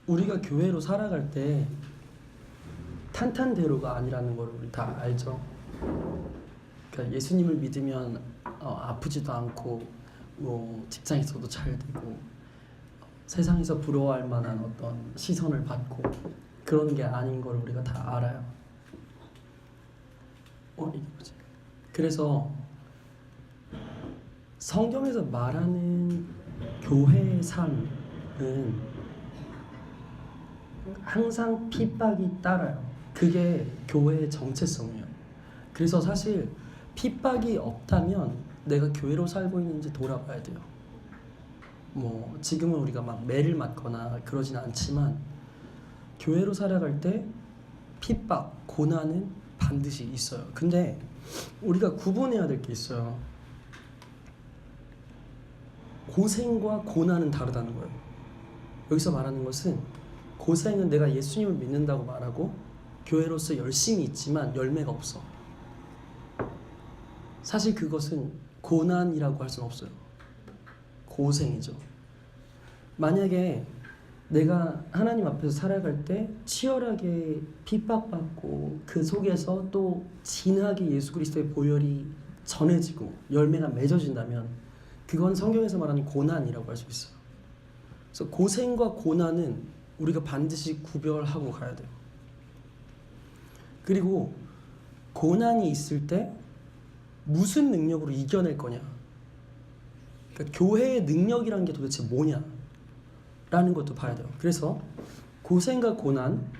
우리가 교회로 살아갈 때 탄탄대로가 아니라는 걸 우리 다 알죠. 그러니까 예수님을 믿으면 아프지도 않고 뭐 직장에서도 잘 되고 세상에서 부러워할 만한 어떤 시선을 받고 그런 게 아닌 걸 우리가 다 알아요. 이게 뭐지? 그래서 성경에서 말하는 교회의 삶은 항상 핍박이 따라요. 그게 교회의 정체성이에요. 그래서 사실 핍박이 없다면 내가 교회로 살고 있는지 돌아봐야 돼요. 뭐 지금은 우리가 막 매를 맞거나 그러진 않지만 교회로 살아갈 때 핍박, 고난은 반드시 있어요. 근데 우리가 구분해야 될 게 있어요. 고생과 고난은 다르다는 거예요. 여기서 말하는 것은 고생은 내가 예수님을 믿는다고 말하고 교회로서 열심히 있지만 열매가 없어. 사실 그것은 고난이라고 할 수는 없어요. 고생이죠. 만약에 내가 하나님 앞에서 살아갈 때 치열하게 핍박받고 그 속에서 또 진하게 예수 그리스도의 보혈이 전해지고 열매가 맺어진다면 그건 성경에서 말하는 고난이라고 할 수 있어요. 그래서 고생과 고난은 우리가 반드시 구별하고 가야 돼요. 그리고 고난이 있을 때 무슨 능력으로 이겨낼 거냐, 그러니까 교회의 능력이라는 게 도대체 뭐냐 라는 것도 봐야 돼요. 그래서 고생과 고난,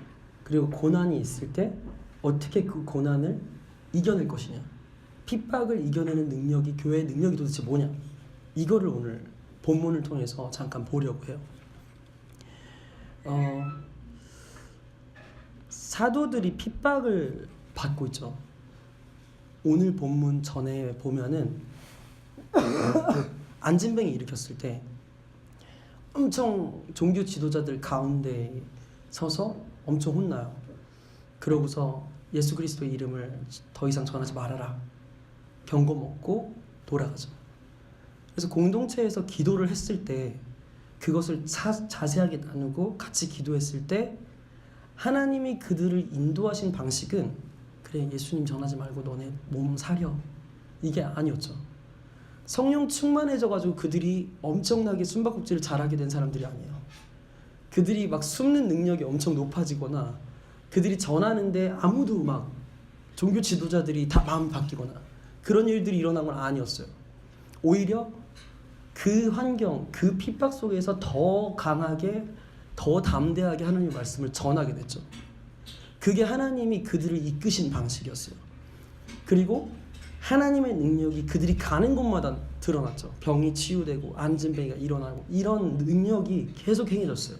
그리고 고난이 있을 때 어떻게 그 고난을 이겨낼 것이냐, 핍박을 이겨내는 능력이, 교회의 능력이 도대체 뭐냐, 이거를 오늘 본문을 통해서 잠깐 보려고 해요. 사도들이 핍박을 받고 있죠. 오늘 본문 전에 보면은 안진뱅이 일으켰을 때 엄청 종교 지도자들 가운데 서서 엄청 혼나요. 그러고서 예수 그리스도의 이름을 더 이상 전하지 말아라, 경고 먹고 돌아가죠. 그래서 공동체에서 기도를 했을 때 그것을 자세하게 나누고 같이 기도했을 때 하나님이 그들을 인도하신 방식은 그래 예수님 전하지 말고 너네 몸 사려, 이게 아니었죠. 성령 충만해져가지고 그들이 엄청나게 숨바꼭질을 잘하게 된 사람들이 아니에요. 그들이 막 숨는 능력이 엄청 높아지거나 그들이 전하는데 아무도 막 종교 지도자들이 다 마음이 바뀌거나 그런 일들이 일어난 건 아니었어요. 오히려 그 환경, 그 핍박 속에서 더 강하게, 더 담대하게 하나님의 말씀을 전하게 됐죠. 그게 하나님이 그들을 이끄신 방식이었어요. 그리고 하나님의 능력이 그들이 가는 곳마다 드러났죠. 병이 치유되고 안진뱅이가 일어나고 이런 능력이 계속 행해졌어요.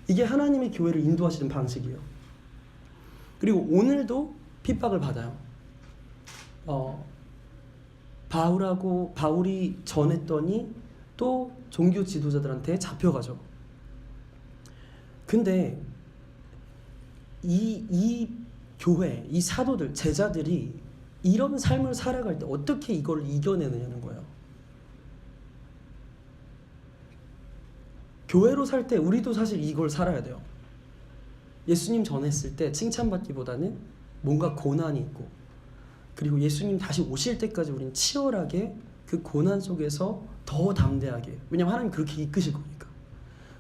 이게 하나님의 교회를 인도하시는 방식이에요. 그리고 오늘도 핍박을 받아요. 바울이 전했더니 또 종교 지도자들한테 잡혀가죠. 근데 이 교회, 이 사도들, 제자들이 이런 삶을 살아갈 때 어떻게 이걸 이겨내느냐는 거예요. 교회로 살 때 우리도 사실 이걸 살아야 돼요. 예수님 전했을 때 칭찬받기보다는 뭔가 고난이 있고, 그리고 예수님 다시 오실 때까지 우리는 치열하게 그 고난 속에서 더 담대하게, 왜냐면 하나님 그렇게 이끄실 거니까.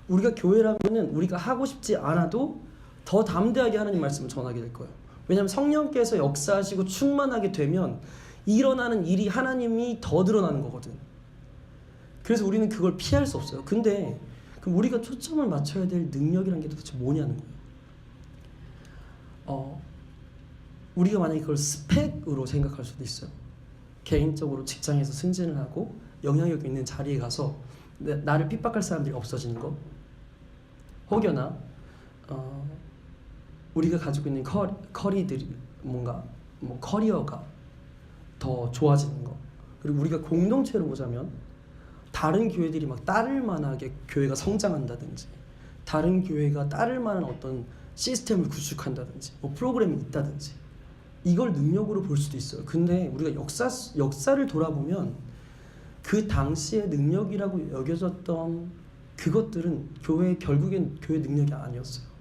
우리가 교회라면은 우리가 하고 싶지 않아도 더 담대하게 하나님 말씀을 전하게 될 거예요. 왜냐하면 성령께서 역사하시고 충만하게 되면 일어나는 일이 하나님이 더 드러나는 거거든. 그래서 우리는 그걸 피할 수 없어요. 근데 그럼 우리가 초점을 맞춰야 될 능력이라는 게 도대체 뭐냐는 거예요. 우리가 만약에 그걸 스펙으로 생각할 수도 있어요. 개인적으로 직장에서 승진을 하고 영향력 있는 자리에 가서 나를 핍박할 사람들이 없어지는 거, 혹여나 우리가 가지고 있는 커리들이 뭔가 커리어가 더 좋아지는 거, 그리고 우리가 공동체로 보자면 다른 교회들이 막 따를 만하게 교회가 성장한다든지, 다른 교회가 따를 만한 어떤 시스템을 구축한다든지, 뭐 프로그램이 있다든지, 이걸 능력으로 볼 수도 있어요. 근데 우리가 역사를 돌아보면 그 당시의 능력이라고 여겨졌던 그것들은 결국엔 교회 능력이 아니었어요.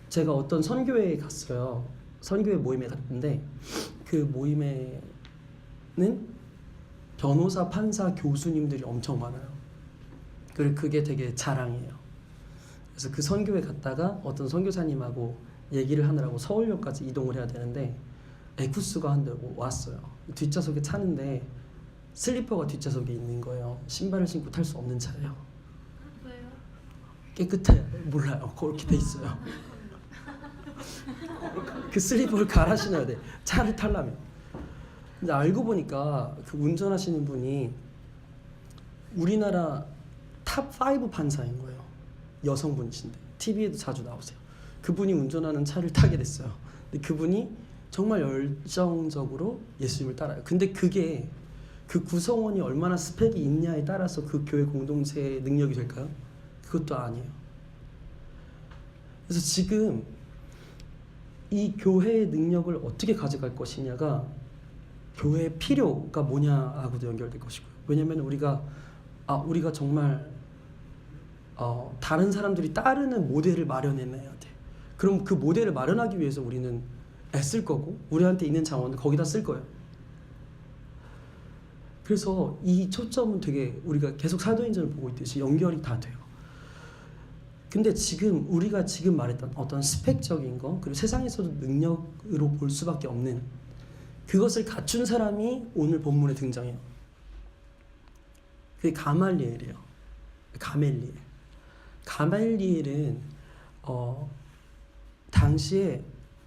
제가 어떤 선교회에 갔어요. 선교회 모임에 갔는데 그 모임에는 변호사, 판사, 교수님들이 엄청 많아요. 그리고 그게 되게 자랑이에요. 그래서 그 선교회 갔다가 어떤 선교사님하고 얘기를 하느라고 서울역까지 이동을 해야 되는데 에쿠스가 한 대 왔어요. 뒷좌석에 타는데 슬리퍼가 뒷좌석에 있는 거예요. 신발을 신고 탈 수 없는 차예요. 왜요? 깨끗해. 몰라요. 그렇게 돼 있어요. 그 슬리퍼를 갈아 신어야 돼. 차를 타려면. 근데 알고 보니까 그 운전하시는 분이 우리나라 탑5 판사인 거예요. 여성분이신데 TV에도 자주 나오세요. 그분이 운전하는 차를 타게 됐어요. 근데 그분이 정말 열정적으로 예수님을 따라요. 근데 그게 그 구성원이 얼마나 스펙이 있냐에 따라서 그 교회 공동체의 능력이 될까요? 그것도 아니에요. 그래서 지금 이 교회의 능력을 어떻게 가져갈 것이냐가 교회의 필요가 뭐냐하고도 연결될 것이고요. 왜냐하면 우리가 정말 다른 사람들이 따르는 모델을 마련해내야 돼. 그럼 그 모델을 마련하기 위해서 우리는 애쓸 거고 우리한테 있는 자원을 거기다 쓸 거예요. 그래서 이 초점은 되게 우리가 계속 사도행전을 보고 있듯이 연결이 다 돼요. 근데 지금 우리가 지금 말했던 어떤 스펙적인 거 그리고 세상에서도 능력으로 볼 수밖에 없는 그것을 갖춘 사람이 오늘 본문에 등장해요. 그게 가말리엘이에요. 가말리엘은 당시에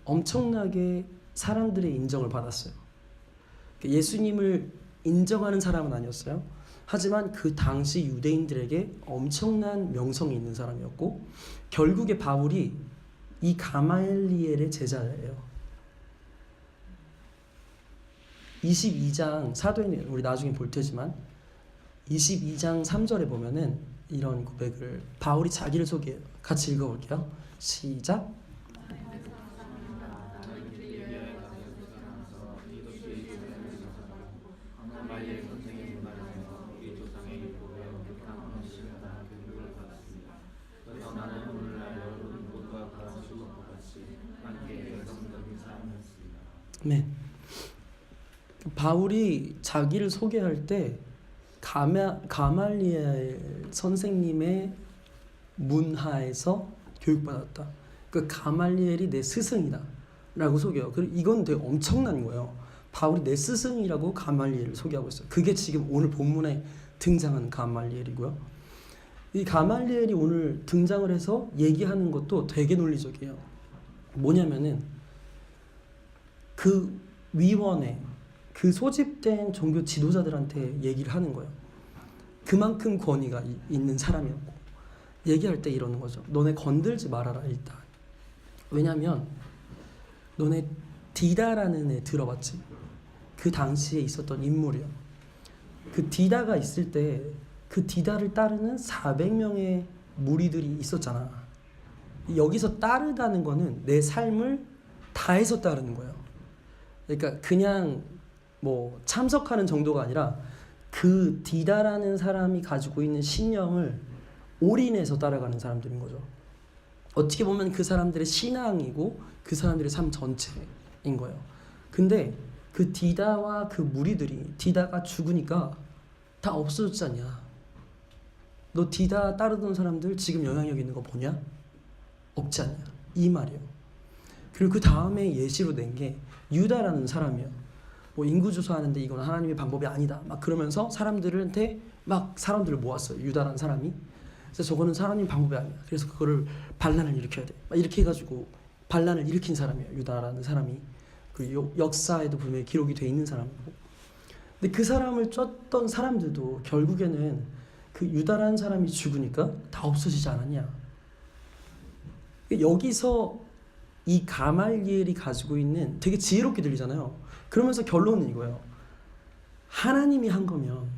엄청나게 사람들의 인정을 받았어요. 예수님을 인정하는 사람은 아니었어요. 하지만 그 당시 유대인들에게 엄청난 명성이 있는 사람이었고 결국에 바울이 이 가말리엘의 제자예요. 22장 사도행전 우리 나중에 볼 테지만 22장 3절에 보면은 이런 고백을 바울이 자기를 소개해요. 같이 읽어볼게요. 시작. 네. 바울이 자기를 소개할 때 가말리엘 선생님의 문하에서 교육받았다. 그 가말리엘이 내 스승이다 라고 소개해요. 그리고 이건 되게 엄청난 거예요. 바울이 내 스승이라고 가말리엘을 소개하고 있어요. 그게 지금 오늘 본문에 등장하는 가말리엘이고요. 이 가말리엘이 오늘 등장을 해서 얘기하는 것도 되게 논리적이에요. 뭐냐면은 그 위원회, 그 소집된 종교 지도자들한테 얘기를 하는 거예요. 그만큼 권위가 있는 사람이었고 얘기할 때 이러는 거죠. 너네 건들지 말아라 일단. 왜냐면 너네 디다라는 애 들어봤지? 그 당시에 있었던 인물이야. 그 디다가 있을 때 그 디다를 따르는 400명의 무리들이 있었잖아. 여기서 따르다는 거는 내 삶을 다해서 따르는 거예요. 그러니까 그냥 뭐 참석하는 정도가 아니라 그 디다라는 사람이 가지고 있는 신념을 올인해서 따라가는 사람들인 거죠. 어떻게 보면 그 사람들의 신앙이고 그 사람들의 삶 전체인 거예요. 근데 그 디다와 그 무리들이 디다가 죽으니까 다 없어졌지 않냐. 너 디다 따르던 사람들 지금 영향력 있는 거 보냐? 없지 않냐. 이 말이에요. 그리고 그 다음에 예시로 낸 게 유다라는 사람이에요. 뭐 인구 조사하는데 이건 하나님의 방법이 아니다. 막 그러면서 사람들한테 막 사람들을 모았어요. 유다라는 사람이. 그래서 저거는 하나님 방법이 아니야. 그래서 그거를 반란을 일으켜야 돼. 막 이렇게 해가지고 반란을 일으킨 사람이에요. 유다라는 사람이. 그 역사에도 분명히 기록이 돼 있는 사람이고. 근데 그 사람을 쫓던 사람들도 결국에는 그 유다라는 사람이 죽으니까 다 없어지지 않았냐. 여기서 이 가말리엘이 가지고 있는 되게 지혜롭게 들리잖아요. 그러면서 결론은 이거예요. 하나님이 한 거면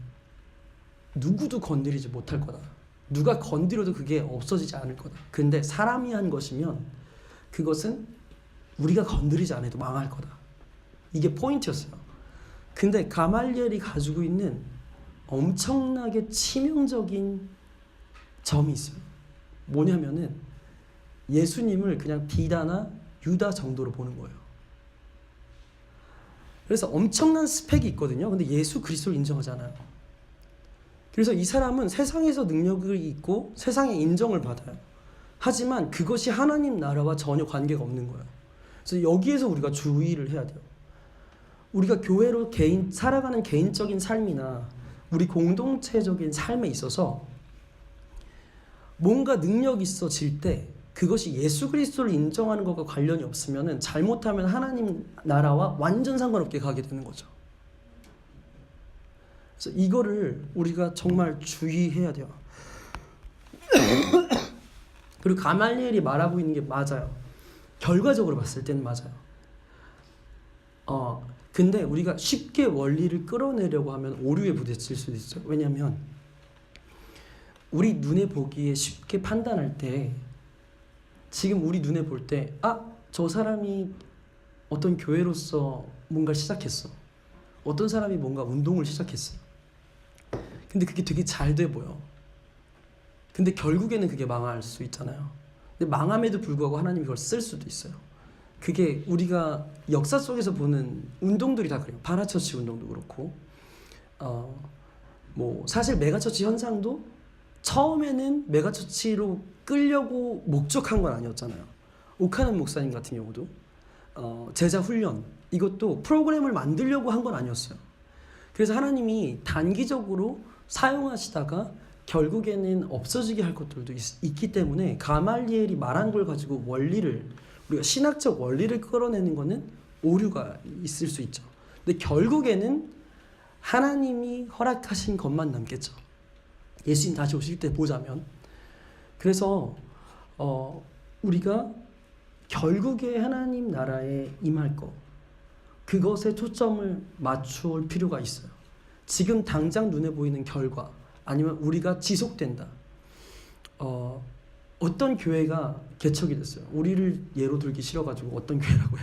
누구도 건드리지 못할 거다. 누가 건드려도 그게 없어지지 않을 거다. 근데 사람이 한 것이면 그것은 우리가 건드리지 않아도 망할 거다. 이게 포인트였어요. 근데 가말리엘이 가지고 있는 엄청나게 치명적인 점이 있어요. 뭐냐면은 예수님을 그냥 디다나 유다 정도로 보는 거예요. 그래서 엄청난 스펙이 있거든요. 근데 예수 그리스도를 인정하잖아요. 그래서 이 사람은 세상에서 능력을 있고 세상의 인정을 받아요. 하지만 그것이 하나님 나라와 전혀 관계가 없는 거예요. 그래서 여기에서 우리가 주의를 해야 돼요. 우리가 교회로 살아가는 개인적인 삶이나 우리 공동체적인 삶에 있어서 뭔가 능력이 있어질 때 그것이 예수 그리스도를 인정하는 것과 관련이 없으면 잘못하면 하나님 나라와 완전 상관없게 가게 되는 거죠. 그래서 이거를 우리가 정말 주의해야 돼요. 그리고 가말리엘이 말하고 있는 게 맞아요. 결과적으로 봤을 때는 맞아요. 근데 우리가 쉽게 원리를 끌어내려고 하면 오류에 부딪힐 수도 있어요. 왜냐하면 우리 눈에 보기에 쉽게 판단할 때 지금 우리 눈에 볼 때 저 사람이 어떤 교회로서 뭔가 시작했어. 어떤 사람이 뭔가 운동을 시작했어. 근데 그게 되게 잘 돼 보여. 근데 결국에는 그게 망할 수 있잖아요. 근데 망함에도 불구하고 하나님이 그걸 쓸 수도 있어요. 그게 우리가 역사 속에서 보는 운동들이 다 그래요. 파라처치 운동도 그렇고 사실 메가처치 현상도 처음에는 메가처치로 끌려고 목적한 건 아니었잖아요. 오카는 목사님 같은 경우도 제자 훈련 이것도 프로그램을 만들려고 한 건 아니었어요. 그래서 하나님이 단기적으로 사용하시다가 결국에는 없어지게 할 것들도 있기 때문에 가말리엘이 말한 걸 가지고 우리가 신학적 원리를 끌어내는 거는 오류가 있을 수 있죠. 근데 결국에는 하나님이 허락하신 것만 남겠죠. 예수님 다시 오실 때 보자면. 그래서 우리가 결국에 하나님 나라에 임할 것 그것에 초점을 맞출 필요가 있어요. 지금 당장 눈에 보이는 결과 아니면 우리가 지속된다. 어떤 교회가 개척이 됐어요. 우리를 예로 들기 싫어가지고 어떤 교회라고요.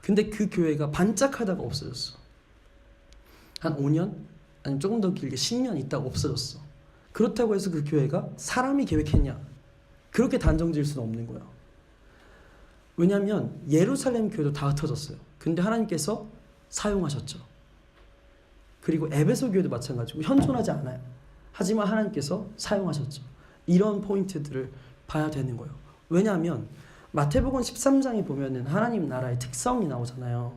근데 그 교회가 반짝하다가 없어졌어. 한 5년? 아니면 조금 더 길게 10년 있다가 없어졌어. 그렇다고 해서 그 교회가 사람이 계획했냐? 그렇게 단정 지을 수는 없는 거예요. 왜냐하면 예루살렘 교회도 다 흩어졌어요. 근데 하나님께서 사용하셨죠. 그리고 에베소 교회도 마찬가지고 현존하지 않아요. 하지만 하나님께서 사용하셨죠. 이런 포인트들을 봐야 되는 거예요. 왜냐하면 마태복음 13장에 보면은 하나님 나라의 특성이 나오잖아요.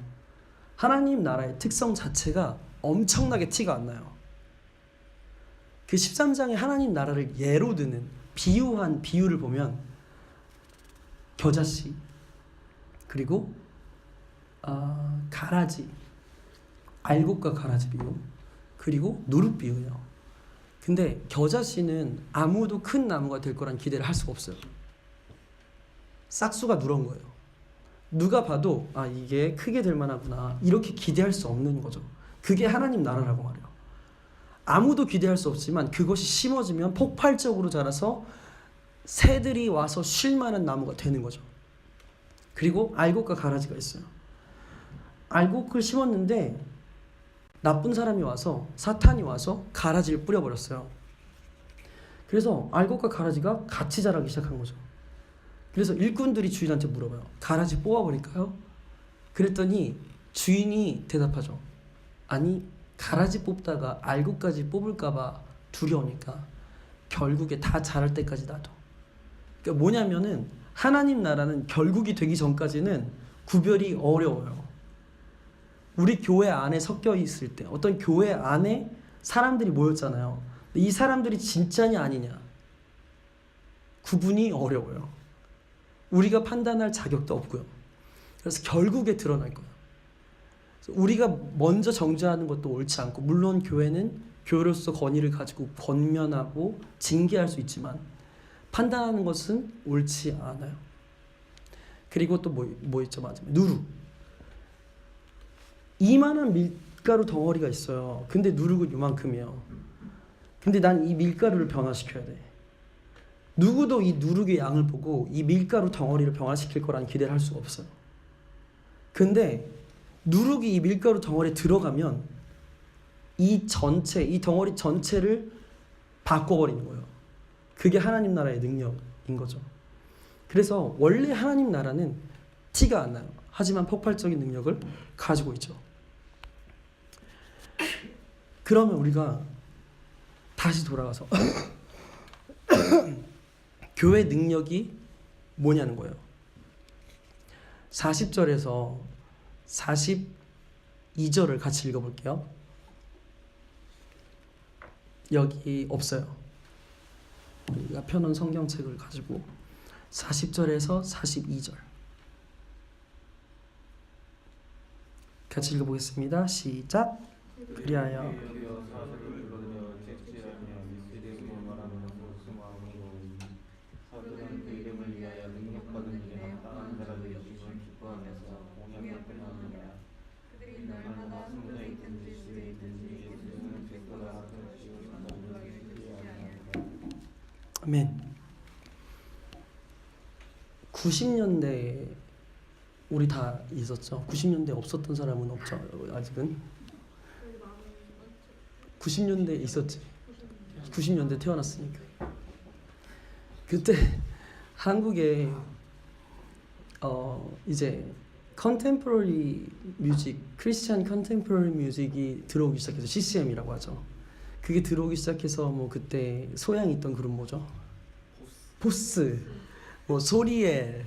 하나님 나라의 특성 자체가 엄청나게 티가 안 나요. 그 13장에 하나님 나라를 예로 드는 비유한 비유를 보면 겨자씨 그리고 가라지 알곡과 가라지 비유 그리고 누룩 비유예요. 근데 겨자씨는 아무도 큰 나무가 될 거란 기대를 할 수가 없어요. 싹수가 누런 거예요. 누가 봐도 이게 크게 될 만하구나 이렇게 기대할 수 없는 거죠. 그게 하나님 나라라고 말해요. 아무도 기대할 수 없지만 그것이 심어지면 폭발적으로 자라서 새들이 와서 쉴 만한 나무가 되는 거죠. 그리고 알곡과 가라지가 있어요. 알곡을 심었는데 나쁜 사람이 와서 사탄이 와서 가라지를 뿌려버렸어요. 그래서 알곡과 가라지가 같이 자라기 시작한 거죠. 그래서 일꾼들이 주인한테 물어봐요. 가라지 뽑아버릴까요? 그랬더니 주인이 대답하죠. 아니 가라지 뽑다가 알곡까지 뽑을까봐 두려우니까 결국에 다 자랄 때까지 놔둬. 그러니까 뭐냐면은 하나님 나라는 결국이 되기 전까지는 구별이 어려워요. 우리 교회 안에 섞여 있을 때 어떤 교회 안에 사람들이 모였잖아요. 이 사람들이 진짜냐 아니냐 구분이 어려워요. 우리가 판단할 자격도 없고요. 그래서 결국에 드러날 거예요. 우리가 먼저 정죄하는 것도 옳지 않고 물론 교회는 교회로서 권위를 가지고 권면하고 징계할 수 있지만 판단하는 것은 옳지 않아요. 그리고 또 뭐 있죠? 맞아요. 누룩. 이만한 밀가루 덩어리가 있어요. 근데 누룩은 요만큼이에요. 근데 난 이 밀가루를 변화시켜야 돼. 누구도 이 누룩의 양을 보고 이 밀가루 덩어리를 변화시킬 거라는 기대를 할 수가 없어요. 근데 누룩이 이 밀가루 덩어리에 들어가면 이 덩어리 전체를 바꿔버리는 거예요. 그게 하나님 나라의 능력인 거죠. 그래서 원래 하나님 나라는 티가 안 나요. 하지만 폭발적인 능력을 가지고 있죠. 그러면 우리가 다시 돌아가서 교회 능력이 뭐냐는 거예요. 40절에서 42절을 같이 읽어볼게요. 여기 없어요. 우리가 펴놓은 성경책을 가지고 40절에서 42절 같이 읽어보겠습니다. 시작. 그리하여 아멘. 90년대 우리 다 있었죠. 90년대 없었던 사람은 없죠. 아직은 90년대 있었지. 90년대 태어났으니까. 그때 한국에 이제 컨템포러리 뮤직, 크리스찬 컨템포러리 뮤직이 들어오기 시작해서 CCM이라고 하죠. 그게 들어오기 시작해서 뭐 그때 소양 있던 그룹 뭐죠? 보스, 뭐 소리엘,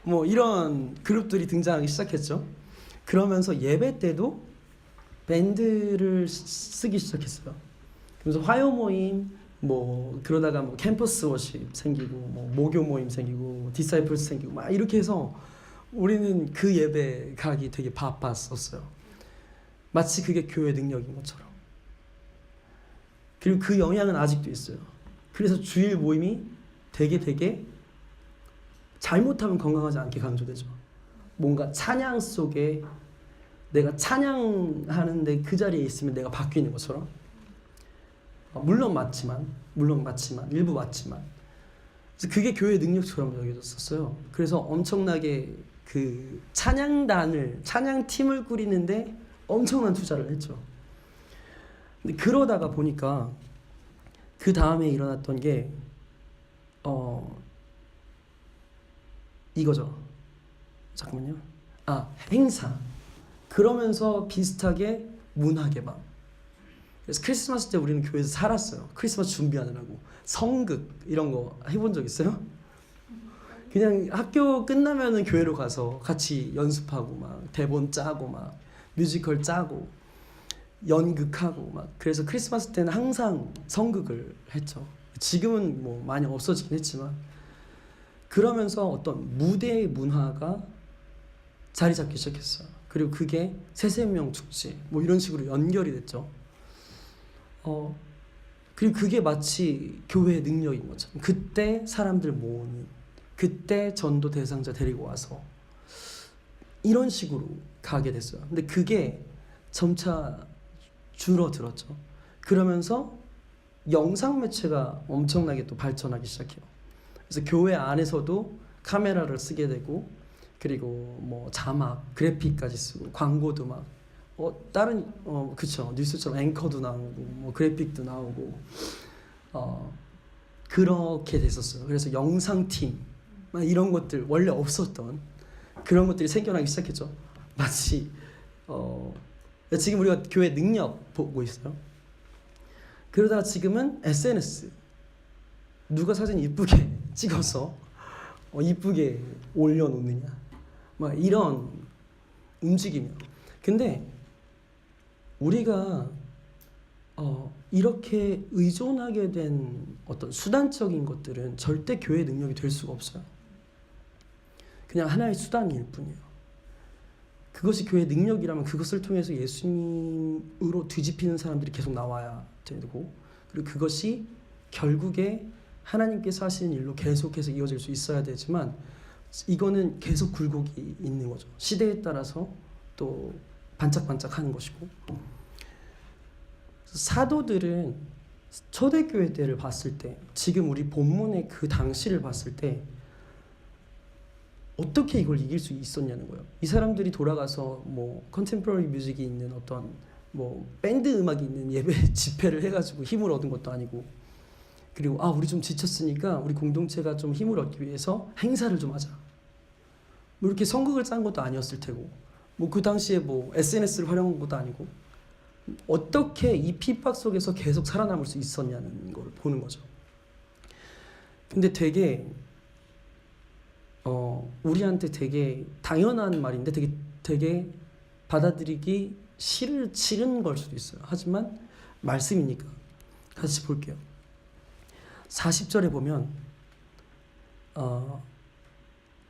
뭐 이런 그룹들이 등장하기 시작했죠. 그러면서 예배 때도 밴드를 쓰기 시작했어요. 그래서 화요 모임, 뭐 그러다가 뭐 캠퍼스 워십 생기고, 뭐 모교 모임 생기고, 디사이플스 생기고, 막 이렇게 해서 우리는 그 예배 가기 되게 바빴었어요. 마치 그게 교회 능력인 것처럼. 그리고 그 영향은 아직도 있어요. 그래서 주일 모임이 되게 잘못하면 건강하지 않게 강조되죠. 뭔가 찬양 속에 내가 찬양하는데 그 자리에 있으면 내가 바뀌는 것처럼. 물론 맞지만 일부 맞지만 그게 교회의 능력처럼 여겨졌었어요. 그래서 엄청나게 그 찬양팀을 꾸리는데 엄청난 투자를 했죠. 근데 그러다가 보니까 그 다음에 일어났던 게 이거죠. 잠깐만요. 행사. 그러면서 비슷하게 문화 개방. 그래서 크리스마스 때 우리는 교회에서 살았어요. 크리스마스 준비하느라고. 성극 이런 거 해본 적 있어요? 그냥 학교 끝나면은 교회로 가서 같이 연습하고 막 대본 짜고 막 뮤지컬 짜고 연극하고 막. 그래서 크리스마스 때는 항상 성극을 했죠. 지금은 뭐 많이 없어지긴 했지만. 그러면서 어떤 무대의 문화가 자리 잡기 시작했어요. 그리고 그게 새생명 축제 뭐 이런 식으로 연결이 됐죠. 그리고 그게 마치 교회의 능력인 것처럼 그때 사람들 모으는, 그때 전도 대상자 데리고 와서 이런 식으로 가게 됐어요. 근데 그게 점차 줄어들었죠. 그러면서 영상 매체가 엄청나게 또 발전하기 시작해요. 그래서 교회 안에서도 카메라를 쓰게 되고, 그리고 뭐 자막, 그래픽까지 쓰고, 광고도 막 다른 그쵸, 뉴스처럼 앵커도 나오고 뭐 그래픽도 나오고 그렇게 됐었어요. 그래서 영상팀 막 이런 것들 원래 없었던 그런 것들이 생겨나기 시작했죠. 마치 지금 우리가 교회 능력 보고 있어요. 그러다가 지금은 SNS, 누가 사진 이쁘게 찍어서 이쁘게 올려놓느냐 막 이런 움직임이요. 근데 우리가 이렇게 의존하게 된 어떤 수단적인 것들은 절대 교회의 능력이 될 수가 없어요. 그냥 하나의 수단일 뿐이에요. 그것이 교회의 능력이라면 그것을 통해서 예수님으로 뒤집히는 사람들이 계속 나와야 되고, 그리고 그것이 결국에 하나님께서 하시는 일로 계속해서 이어질 수 있어야 되지만, 이거는 계속 굴곡이 있는 거죠. 시대에 따라서 또 반짝반짝하는 것이고. 사도들은 초대교회 때를 봤을 때, 지금 우리 본문의 그 당시를 봤을 때 어떻게 이걸 이길 수 있었냐는 거예요. 이 사람들이 돌아가서 뭐 컨템포러리 뮤직이 있는 어떤 뭐 밴드 음악이 있는 예배 집회를 해가지고 힘을 얻은 것도 아니고, 그리고 우리 좀 지쳤으니까 우리 공동체가 좀 힘을 얻기 위해서 행사를 좀 하자, 뭐 이렇게 선극을 짠 것도 아니었을 테고, 뭐 그 당시에 뭐 SNS를 활용한 것도 아니고, 어떻게 이 핍박 속에서 계속 살아남을 수 있었냐는 걸 보는 거죠. 근데 되게 우리한테 되게 당연한 말인데 되게 받아들이기 싫은 걸 수도 있어요. 하지만 말씀이니까 같이 볼게요. 40절에 보면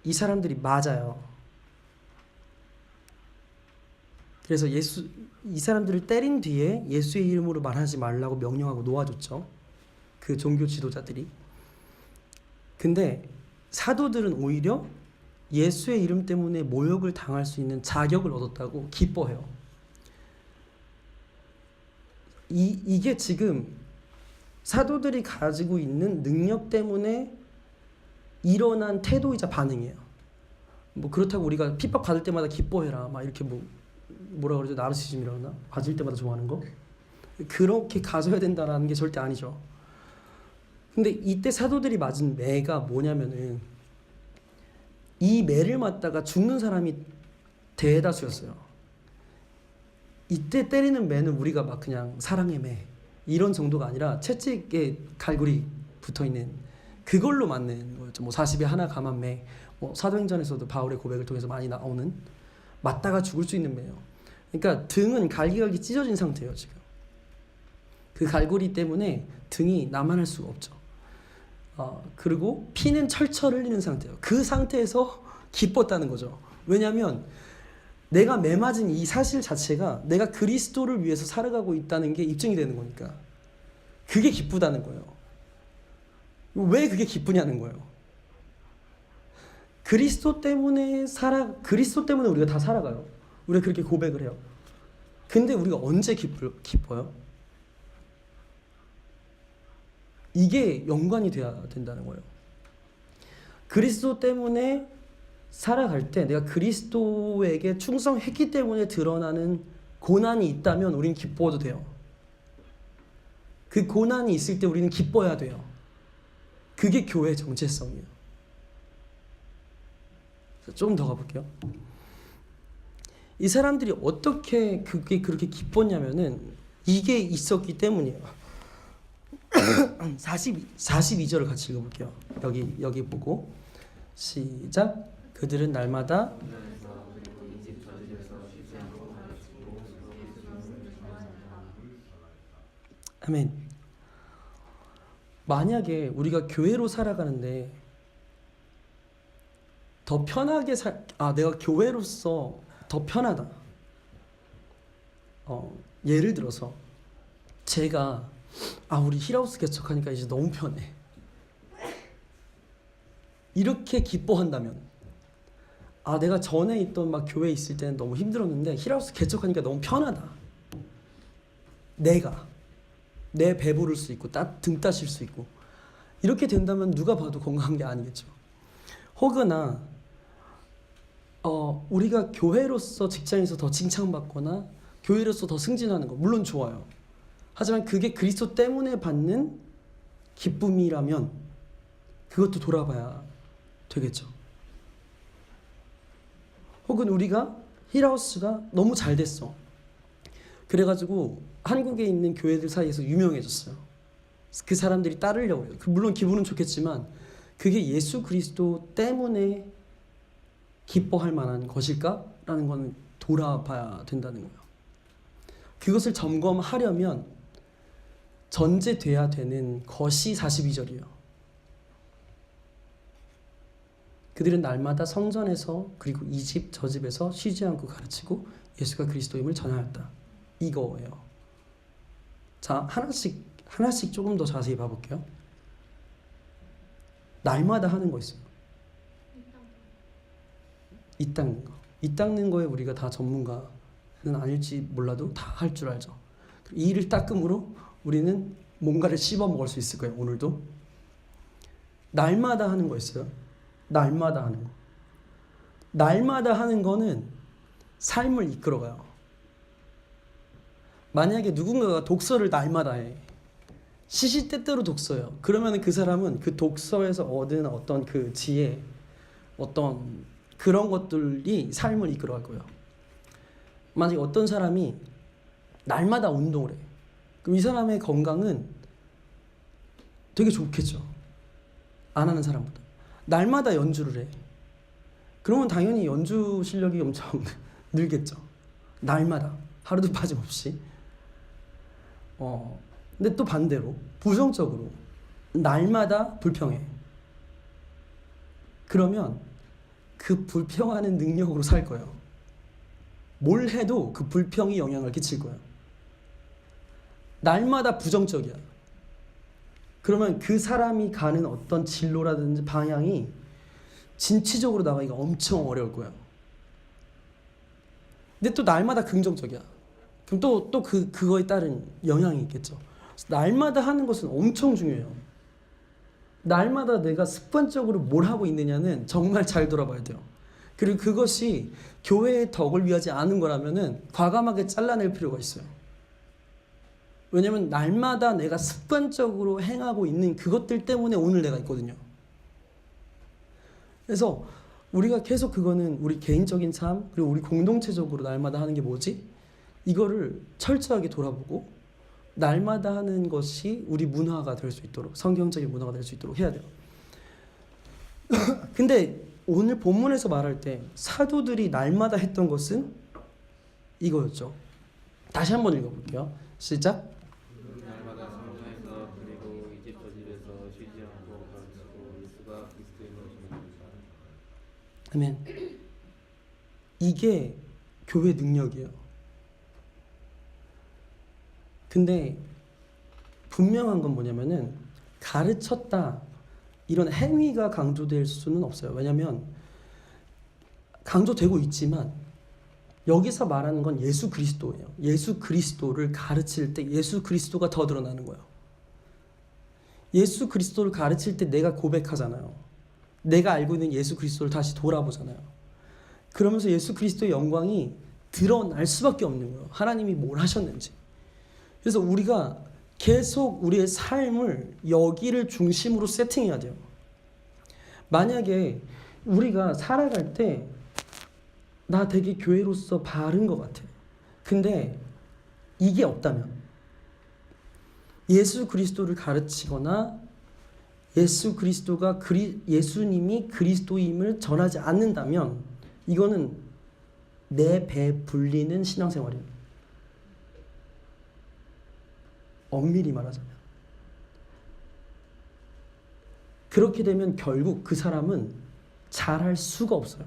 이 사람들이 맞아요. 그래서 이 사람들을 때린 뒤에 예수의 이름으로 말하지 말라고 명령하고 놓아줬죠, 그 종교 지도자들이. 근데 사도들은 오히려 예수의 이름 때문에 모욕을 당할 수 있는 자격을 얻었다고 기뻐해요. 이게 지금 사도들이 가지고 있는 능력 때문에 일어난 태도이자 반응이에요. 뭐 그렇다고 우리가 핍박 받을 때마다 기뻐해라 막 이렇게 뭐라 그러죠? 나르시즘이라고 하나? 받을 때마다 좋아하는 거? 그렇게 가져야 된다라는 게 절대 아니죠. 근데 이때 사도들이 맞은 매가 뭐냐면은, 이 매를 맞다가 죽는 사람이 대다수였어요. 이때 때리는 매는 우리가 막 그냥 사랑의 매 이런 정도가 아니라 채찍에 갈고리 붙어있는 그걸로 맞는 거였죠. 뭐 40에 하나 감한 매, 뭐 사도행전에서도 바울의 고백을 통해서 많이 나오는, 맞다가 죽을 수 있는 매예요. 그러니까 등은 갈기갈기 찢어진 상태예요 지금. 그 갈고리 때문에 등이 남아날 수가 없죠. 그리고 피는 철철 흘리는 상태예요. 그 상태에서 기뻤다는 거죠. 왜냐하면 내가 매 맞은 이 사실 자체가 내가 그리스도를 위해서 살아가고 있다는 게 입증이 되는 거니까 그게 기쁘다는 거예요. 왜 그게 기쁘냐는 거예요. 그리스도 때문에 우리가 다 살아가요. 우리가 그렇게 고백을 해요. 근데 우리가 언제 기뻐요? 이게 연관이 돼야 된다는 거예요. 그리스도 때문에 살아갈 때 내가 그리스도에게 충성했기 때문에 드러나는 고난이 있다면 우리는 기뻐도 돼요. 그 고난이 있을 때 우리는 기뻐야 돼요. 그게 교회의 정체성이에요. 좀 더 가볼게요. 이 사람들이 어떻게 그게 그렇게 기뻤냐면은 이게 있었기 때문이에요. 42절을 같이 읽어볼게요. 여기 보고 시작. 그들은 날마다 아멘. 만약에 우리가 교회로 살아가는데 더 편하게 내가 교회로서 더 편하다. 예를 들어서 제가 우리 힐하우스 개척하니까 이제 너무 편해. 이렇게 기뻐한다면, 내가 전에 있던 막 교회에 있을 때는 너무 힘들었는데 힐하우스 개척하니까 너무 편하다. 내 배부를 수 있고 등 따실 수 있고 이렇게 된다면 누가 봐도 건강한 게 아니겠죠. 혹여나 우리가 교회로서 직장에서 더 칭찬받거나 교회로서 더 승진하는 거 물론 좋아요. 하지만 그게 그리스도 때문에 받는 기쁨이라면 그것도 돌아봐야 되겠죠. 혹은 우리가 힐하우스가 너무 잘 됐어. 그래가지고 한국에 있는 교회들 사이에서 유명해졌어요. 그 사람들이 따르려고 해요. 물론 기분은 좋겠지만 그게 예수 그리스도 때문에 기뻐할 만한 것일까라는 건 돌아봐야 된다는 거예요. 그것을 점검하려면 전제돼야 되는 것이 42절이에요. 그들은 날마다 성전에서 그리고 이 집 저 집에서 쉬지 않고 가르치고 예수가 그리스도임을 전하였다. 이거예요. 자, 하나씩 조금 더 자세히 봐볼게요. 날마다 하는 거 있어요. 이 닦는 거. 이 닦는 거에 우리가 다 전문가는 아닐지 몰라도 다 할 줄 알죠. 이를 닦음으로 우리는 뭔가를 씹어 먹을 수 있을 거예요. 오늘도. 날마다 하는 거 있어요. 날마다 하는 거. 날마다 하는 거는 삶을 이끌어가요. 만약에 누군가가 독서를 날마다 해. 시시때때로 독서요. 그러면 그 사람은 그 독서에서 얻은 어떤 그 지혜, 어떤 그런 것들이 삶을 이끌어갈 거예요. 만약에 어떤 사람이 날마다 운동을 해. 그럼 이 사람의 건강은 되게 좋겠죠. 안 하는 사람보다. 날마다 연주를 해. 그러면 당연히 연주 실력이 엄청 늘겠죠. 날마다. 하루도 빠짐없이. 근데 또 반대로 부정적으로 날마다 불평해. 그러면 그 불평하는 능력으로 살 거예요. 뭘 해도 그 불평이 영향을 끼칠 거예요. 날마다 부정적이야. 그러면 그 사람이 가는 어떤 진로라든지 방향이 진취적으로 나가기가 엄청 어려울 거예요. 근데 또 날마다 긍정적이야. 그럼 또 그거에 따른 영향이 있겠죠. 날마다 하는 것은 엄청 중요해요. 날마다 내가 습관적으로 뭘 하고 있느냐는 정말 잘 돌아봐야 돼요. 그리고 그것이 교회의 덕을 위하지 않은 거라면은 과감하게 잘라낼 필요가 있어요. 왜냐면 날마다 내가 습관적으로 행하고 있는 그것들 때문에 오늘 내가 있거든요. 그래서 우리가 계속 그거는 우리 개인적인 삶 그리고 우리 공동체적으로 날마다 하는 게 뭐지? 이거를 철저하게 돌아보고 날마다 하는 것이 우리 문화가 될 수 있도록 성경적인 문화가 될 수 있도록 해야 돼요. 근데 오늘 본문에서 말할 때 사도들이 날마다 했던 것은 이거였죠. 다시 한번 읽어볼게요. 시작. 날마다 성전에서 그리고 이집트 집에서 쉬지 않고 가르치고 예수가 그리스도인 것입니다. 아멘. 이게 교회 능력이에요. 근데 분명한 건 뭐냐면은 가르쳤다 이런 행위가 강조될 수는 없어요. 왜냐하면 강조되고 있지만 여기서 말하는 건 예수 그리스도예요. 예수 그리스도를 가르칠 때 예수 그리스도가 더 드러나는 거예요. 예수 그리스도를 가르칠 때 내가 고백하잖아요. 내가 알고 있는 예수 그리스도를 다시 돌아보잖아요. 그러면서 예수 그리스도의 영광이 드러날 수밖에 없는 거예요. 하나님이 뭘 하셨는지. 그래서 우리가 계속 우리의 삶을 여기를 중심으로 세팅해야 돼요. 만약에 우리가 살아갈 때 나 되게 교회로서 바른 것 같아. 근데 이게 없다면 예수 그리스도를 가르치거나 예수 그리스도가 예수님이 그리스도임을 전하지 않는다면 이거는 내 배 불리는 신앙생활이에요. 엄밀히 말하자면. 그렇게 되면 결국 그 사람은 잘할 수가 없어요.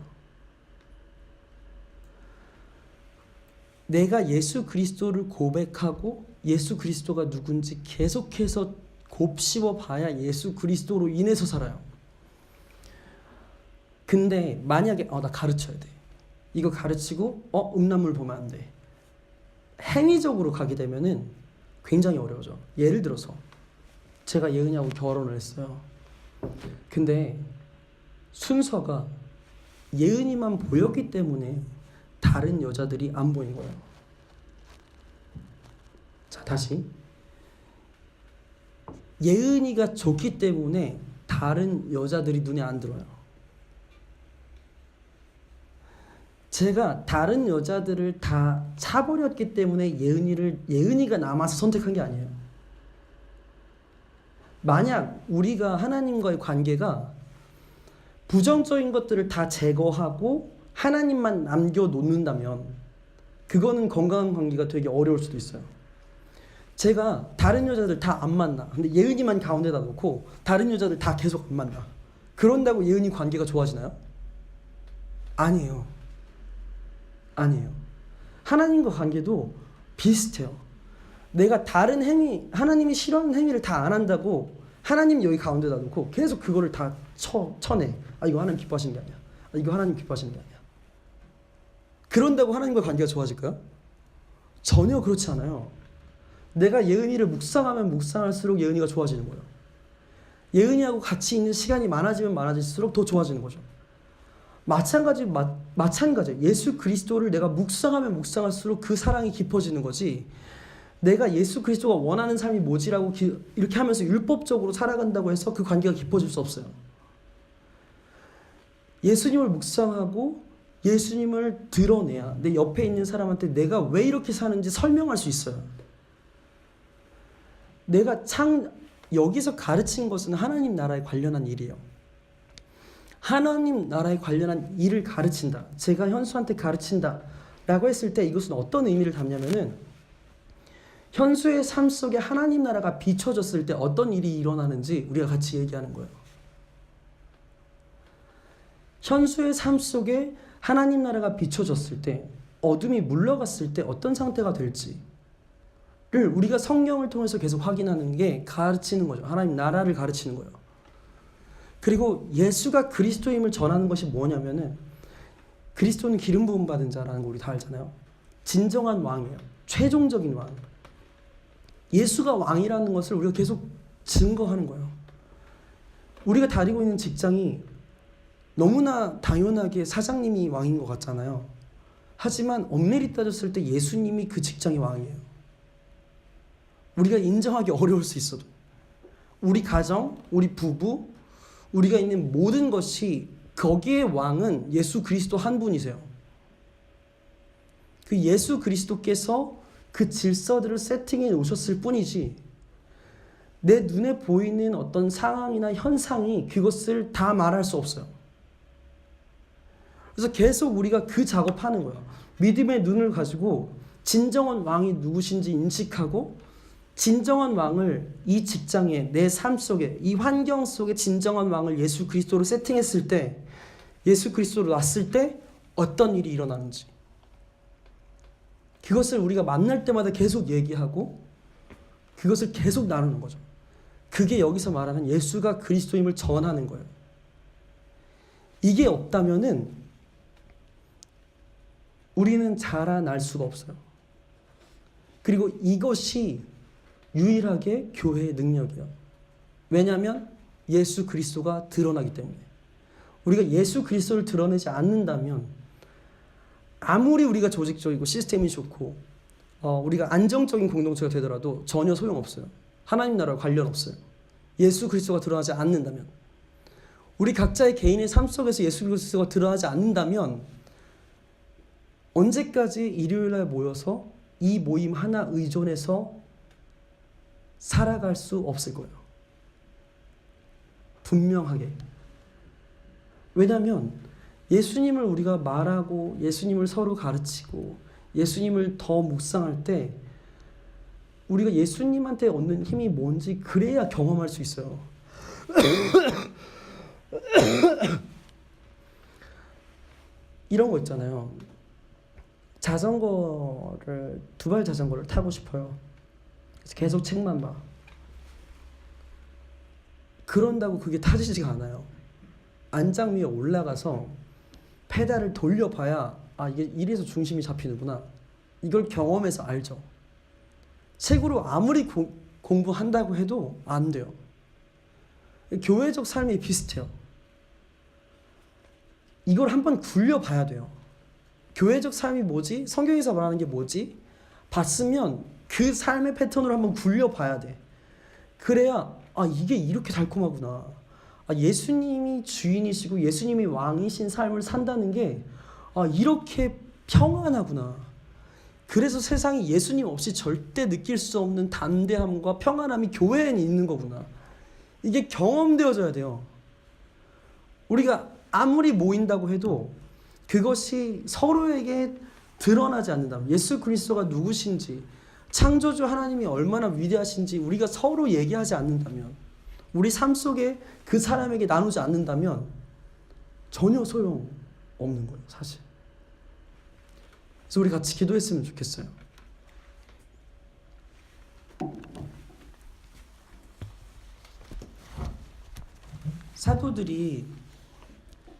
내가 예수 그리스도를 고백하고 예수 그리스도가 누군지 계속해서 곱씹어 봐야 예수 그리스도로 인해서 살아요. 근데 만약에 나 가르쳐야 돼. 이거 가르치고 음란물 보면 안 돼. 행위적으로 가게 되면은 굉장히 어려워져. 예를 들어서 제가 예은이하고 결혼을 했어요. 근데 순서가 예은이만 보였기 때문에 다른 여자들이 안 보인 거예요. 자, 다시. 예은이가 좋기 때문에 다른 여자들이 눈에 안 들어요. 제가 다른 여자들을 다 차버렸기 때문에 예은이가 남아서 선택한 게 아니에요. 만약 우리가 하나님과의 관계가 부정적인 것들을 다 제거하고 하나님만 남겨놓는다면 그거는 건강한 관계가 되게 어려울 수도 있어요. 제가 다른 여자들 다 안 만나. 근데 예은이만 가운데다 놓고 다른 여자들 다 계속 안 만나. 그런다고 예은이 관계가 좋아지나요? 아니에요. 아니에요. 하나님과 관계도 비슷해요. 내가 다른 행위, 하나님이 싫어하는 행위를 다 안 한다고 하나님 여기 가운데다 놓고 계속 그거를 다 쳐내. 이거 하나님 기뻐하시는 게 아니야. 이거 하나님 기뻐하시는 게 아니야. 그런다고 하나님과 관계가 좋아질까요? 전혀 그렇지 않아요. 내가 예은이를 묵상하면 묵상할수록 예은이가 좋아지는 거예요. 예은이하고 같이 있는 시간이 많아지면 많아질수록 더 좋아지는 거죠. 마찬가지예요. 예수 그리스도를 내가 묵상하면 묵상할수록 그 사랑이 깊어지는 거지. 내가 예수 그리스도가 원하는 삶이 뭐지라고 이렇게 하면서 율법적으로 살아간다고 해서 그 관계가 깊어질 수 없어요. 예수님을 묵상하고 예수님을 드러내야 내 옆에 있는 사람한테 내가 왜 이렇게 사는지 설명할 수 있어요. 내가 여기서 가르친 것은 하나님 나라에 관련한 일이에요. 하나님 나라에 관련한 일을 가르친다. 제가 현수한테 가르친다 라고 했을 때 이것은 어떤 의미를 담냐면은 현수의 삶 속에 하나님 나라가 비춰졌을 때 어떤 일이 일어나는지 우리가 같이 얘기하는 거예요. 현수의 삶 속에 하나님 나라가 비춰졌을 때 어둠이 물러갔을 때 어떤 상태가 될지를 우리가 성경을 통해서 계속 확인하는 게 가르치는 거죠. 하나님 나라를 가르치는 거예요. 그리고 예수가 그리스도임을 전하는 것이 뭐냐면은 그리스도는 기름 부음 받은 자라는 거 우리 다 알잖아요. 진정한 왕이에요. 최종적인 왕. 예수가 왕이라는 것을 우리가 계속 증거하는 거예요. 우리가 다니고 있는 직장이 너무나 당연하게 사장님이 왕인 것 같잖아요. 하지만 엄밀히 따졌을 때 예수님이 그 직장의 왕이에요. 우리가 인정하기 어려울 수 있어도 우리 가정, 우리 부부, 우리가 있는 모든 것이 거기에 왕은 예수 그리스도 한 분이세요. 그 예수 그리스도께서 그 질서들을 세팅해 놓으셨을 뿐이지 내 눈에 보이는 어떤 상황이나 현상이 그것을 다 말할 수 없어요. 그래서 계속 우리가 그 작업하는 거예요. 믿음의 눈을 가지고 진정한 왕이 누구신지 인식하고 진정한 왕을 이 직장에 내 삶 속에 이 환경 속에 진정한 왕을 예수 그리스도로 세팅했을 때 예수 그리스도로 놨을 때 어떤 일이 일어나는지 그것을 우리가 만날 때마다 계속 얘기하고 그것을 계속 나누는 거죠. 그게 여기서 말하는 예수가 그리스도임을 전하는 거예요. 이게 없다면은 우리는 자라날 수가 없어요. 그리고 이것이 유일하게 교회의 능력이에요. 왜냐하면 예수 그리스도가 드러나기 때문에. 우리가 예수 그리스도를 드러내지 않는다면 아무리 우리가 조직적이고 시스템이 좋고 우리가 안정적인 공동체가 되더라도 전혀 소용없어요. 하나님 나라와 관련 없어요. 예수 그리스도가 드러나지 않는다면 우리 각자의 개인의 삶 속에서 예수 그리스도가 드러나지 않는다면 언제까지 일요일날 모여서 이 모임 하나 의존해서 살아갈 수 없을 거예요. 분명하게. 왜냐하면 예수님을 우리가 말하고 예수님을 서로 가르치고 예수님을 더 묵상할 때 우리가 예수님한테 얻는 힘이 뭔지 그래야 경험할 수 있어요. 이런 거 있잖아요. 두발 자전거를 타고 싶어요. 그래서 계속 책만 봐. 그런다고 그게 타지지가 않아요. 안장 위에 올라가서 페달을 돌려봐야 이게 이래서 중심이 잡히는구나. 이걸 경험해서 알죠. 책으로 아무리 공부한다고 해도 안 돼요. 교회적 삶이 비슷해요. 이걸 한번 굴려봐야 돼요. 교회적 삶이 뭐지? 성경에서 말하는 게 뭐지? 봤으면 그 삶의 패턴으로 한번 굴려봐야 돼. 그래야 이게 이렇게 달콤하구나. 예수님이 주인이시고 예수님이 왕이신 삶을 산다는 게 이렇게 평안하구나. 그래서 세상이 예수님 없이 절대 느낄 수 없는 담대함과 평안함이 교회에 있는 거구나. 이게 경험되어져야 돼요. 우리가 아무리 모인다고 해도 그것이 서로에게 드러나지 않는다면 예수 그리스도가 누구신지 창조주 하나님이 얼마나 위대하신지 우리가 서로 얘기하지 않는다면 우리 삶 속에 그 사람에게 나누지 않는다면 전혀 소용없는 거예요, 사실. 그래서 우리 같이 기도했으면 좋겠어요. 사도들이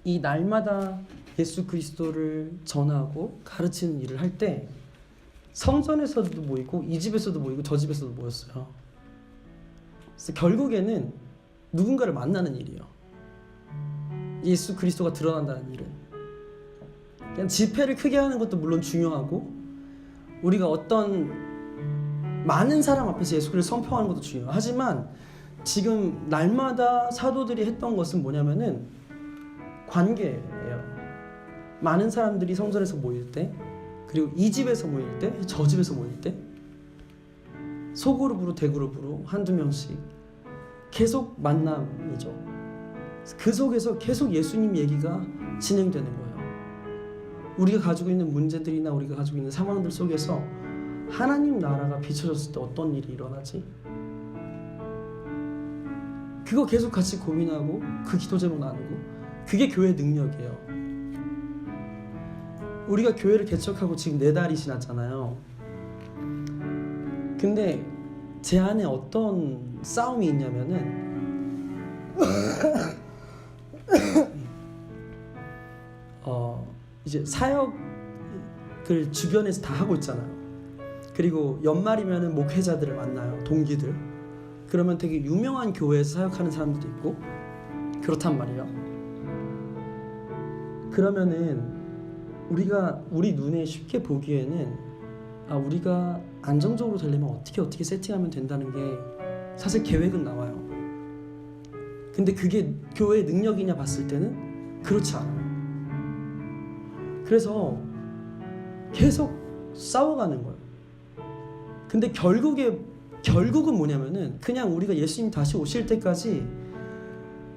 이 날마다 예수 그리스도를 전하고 가르치는 일을 할 때 성전에서도 모이고 이 집에서도 모이고 저 집에서도 모였어요. 그래서 결국에는 누군가를 만나는 일이에요. 예수 그리스도가 드러난다는 일은. 그냥 집회를 크게 하는 것도 물론 중요하고 우리가 어떤 많은 사람 앞에서 예수 그리스도를 선포하는 것도 중요해요. 하지만 지금 날마다 사도들이 했던 것은 뭐냐면은 관계예요. 많은 사람들이 성전에서 모일 때, 그리고 이 집에서 모일 때, 저 집에서 모일 때 소그룹으로 대그룹으로 한두 명씩 계속 만남이죠. 그 속에서 계속 예수님 얘기가 진행되는 거예요. 우리가 가지고 있는 문제들이나 우리가 가지고 있는 상황들 속에서 하나님 나라가 비춰졌을 때 어떤 일이 일어나지? 그거 계속 같이 고민하고 그 기도 제목 나누고, 그게 교회의 능력이에요. 우리가 교회를 개척하고 지금 4달이 지났잖아요. 근데 제 안에 어떤 싸움이 있냐면은 이제 사역을 주변에서 다 하고 있잖아요. 그리고 연말이면은 목회자들을 만나요. 동기들. 그러면 되게 유명한 교회에서 사역하는 사람들도 있고 그렇단 말이에요. 그러면은 우리 눈에 쉽게 보기에는 우리가 안정적으로 되려면 어떻게 세팅하면 된다는 게 사실 계획은 나와요. 근데 그게 교회의 능력이냐 봤을 때는 그렇지 않아요. 그래서 계속 싸워가는 거예요. 근데 결국은 뭐냐면은 그냥 우리가 예수님 다시 오실 때까지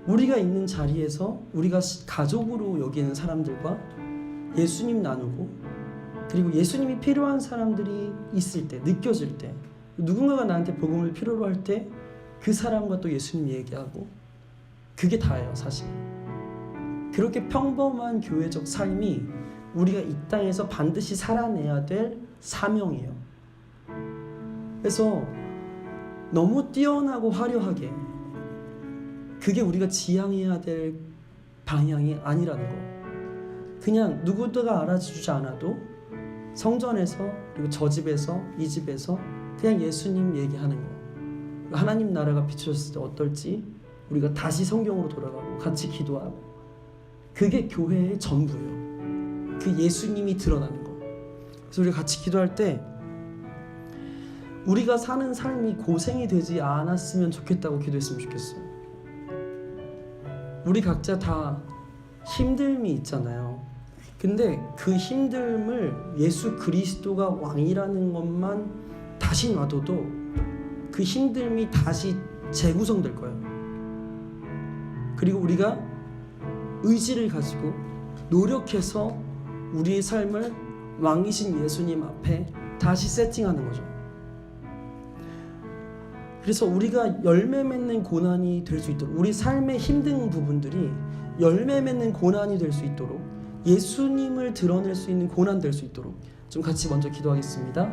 우리가 있는 자리에서 우리가 가족으로 여기는 사람들과 예수님 나누고, 그리고 예수님이 필요한 사람들이 있을 때, 느껴질 때, 누군가가 나한테 복음을 필요로 할 때 그 사람과 또 예수님 얘기하고, 그게 다예요. 사실 그렇게 평범한 교회적 삶이 우리가 이 땅에서 반드시 살아내야 될 사명이에요. 그래서 너무 뛰어나고 화려하게 그게 우리가 지향해야 될 방향이 아니라는 거. 그냥 누구도가 알아주지 않아도 성전에서, 그리고 저 집에서, 이 집에서 그냥 예수님 얘기하는 거. 하나님 나라가 비춰졌을 때 어떨지 우리가 다시 성경으로 돌아가고 같이 기도하고, 그게 교회의 전부예요. 그 예수님이 드러나는 거. 그래서 우리가 같이 기도할 때 우리가 사는 삶이 고생이 되지 않았으면 좋겠다고 기도했으면 좋겠어요. 우리 각자 다 힘듦이 있잖아요. 근데 그 힘듦을 예수 그리스도가 왕이라는 것만 다시 놔둬도 그 힘듦이 다시 재구성될 거예요. 그리고 우리가 의지를 가지고 노력해서 우리의 삶을 왕이신 예수님 앞에 다시 세팅하는 거죠. 그래서 우리가 열매 맺는 고난이 될 수 있도록, 우리 삶의 힘든 부분들이 열매 맺는 고난이 될 수 있도록, 예수님을 드러낼 수 있는 고난 될 수 있도록 좀 같이 먼저 기도하겠습니다.